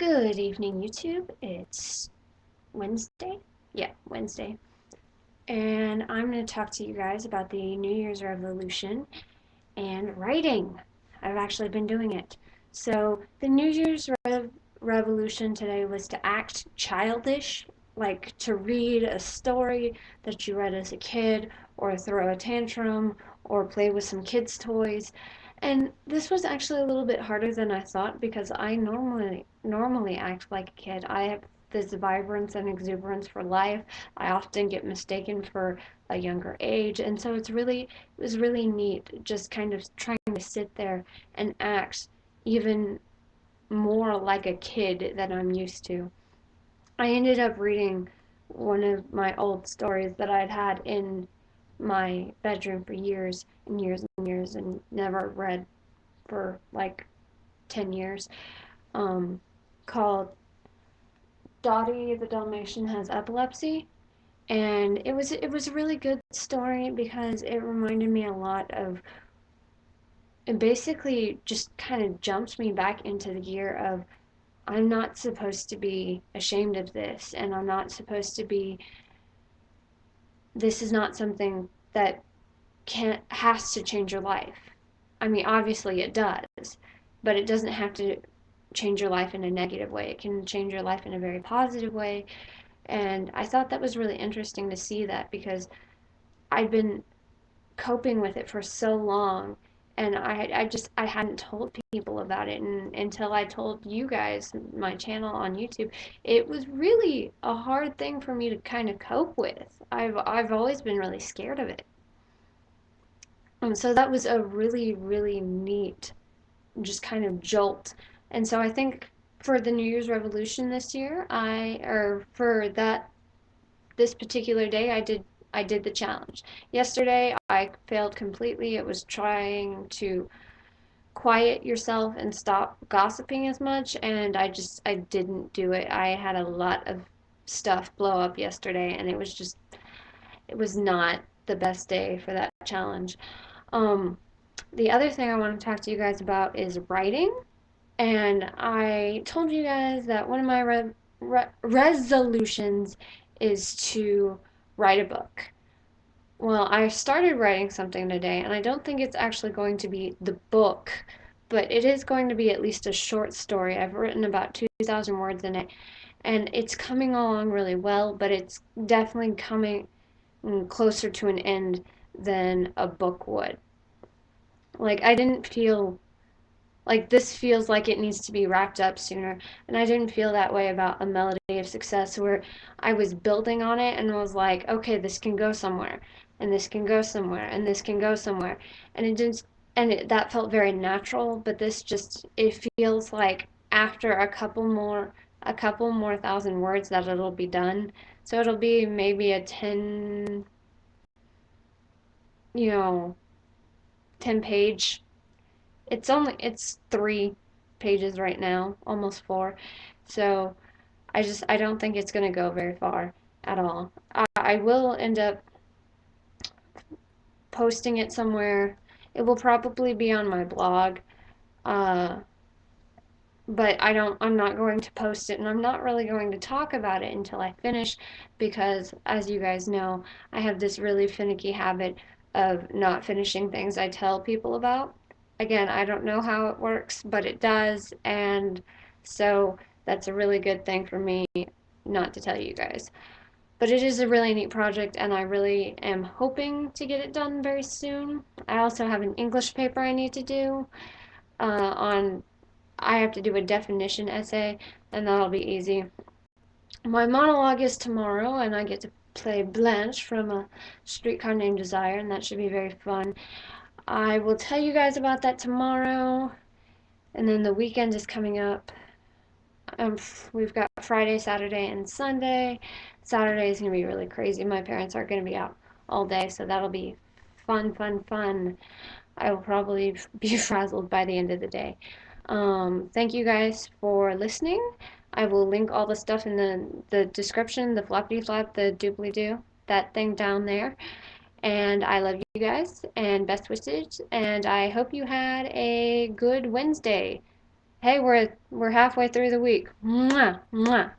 Good evening, YouTube. It's Wednesday. Yeah, Wednesday. And I'm going to talk to you guys about the New Year's resolution and writing. I've actually been doing it. So, the New Year's revolution today was to act childish, like to read a story that you read as a kid, or throw a tantrum, or play with some kids' toys. And this was actually a little bit harder than I thought because I normally act like a kid. I have this vibrance and exuberance for life. I often get mistaken for a younger age, and so it was really neat just kind of trying to sit there and act even more like a kid than I'm used to. I ended up reading one of my old stories that I'd had in my bedroom for years and years and years and never read for like 10 years, um, called Dottie the Dalmatian Has Epilepsy. And it was a really good story because it reminded me a lot of, it basically just kind of jumps me back into the year of I'm not supposed to be ashamed of this, and I'm not supposed to be, this is not something that can has to change your life. I mean, obviously it does, but it doesn't have to change your life in a negative way. It can change your life in a very positive way. And I thought that was really interesting to see that because I'd been coping with it for so long, and I hadn't told people about it, and until I told you guys, my channel on YouTube. It was really a hard thing for me to kind of cope with. I've always been really scared of it. And so that was a really neat just kind of jolt. And so I think for the New Year's Revolution this year, or for that this particular day, I did the challenge. Yesterday I failed completely. It was trying to quiet yourself and stop gossiping as much, and I didn't do it. I had a lot of stuff blow up yesterday, and it was not the best day for that challenge. Um the other thing I want to talk to you guys about is writing. And I told you guys that one of my resolutions is to write a book. Well, I started writing something today, and I don't think it's actually going to be the book, but it is going to be at least a short story. I've written about 2,000 words in it, and it's coming along really well, but it's definitely coming closer to an end than a book would. Like, I didn't feel like this feels like it needs to be wrapped up sooner. And I didn't feel that way about A Melody of Success, where I was building on it and was like, okay, this can go somewhere, and this can go somewhere, and this can go somewhere. And it didn't, that felt very natural, but this just, it feels like after a couple more thousand words that it'll be done. So it'll be maybe a 10, you know, 10 page. It's 3 pages right now, almost 4. So I don't think it's gonna go very far at all. I will end up posting it somewhere. It will probably be on my blog, uh, but I'm not going to post it, and I'm not really going to talk about it until I finish, because as you guys know, I have this really finicky habit of not finishing things I tell people about. Again, I don't know how it works, but it does, and so that's a really good thing for me not to tell you guys. But it is a really neat project, and I really am hoping to get it done very soon. I also have an English paper I need to do, on I have to do a definition essay, and that'll be easy. My monologue is tomorrow, and I get to play Blanche from A Streetcar Named Desire, and that should be very fun. I will tell you guys about that tomorrow, and then the weekend is coming up. Um, we've got Friday, Saturday, and Sunday. Saturday is going to be really crazy. My parents are going to be out all day, so that'll be fun. I will probably be frazzled by the end of the day. Thank you guys for listening. I will link all the stuff in the description, the floppity flop, the doobly doo, that thing down there. And I love you guys, and best wishes, and I hope you had a good Wednesday. Hey, we're halfway through the week. Mwah, mwah.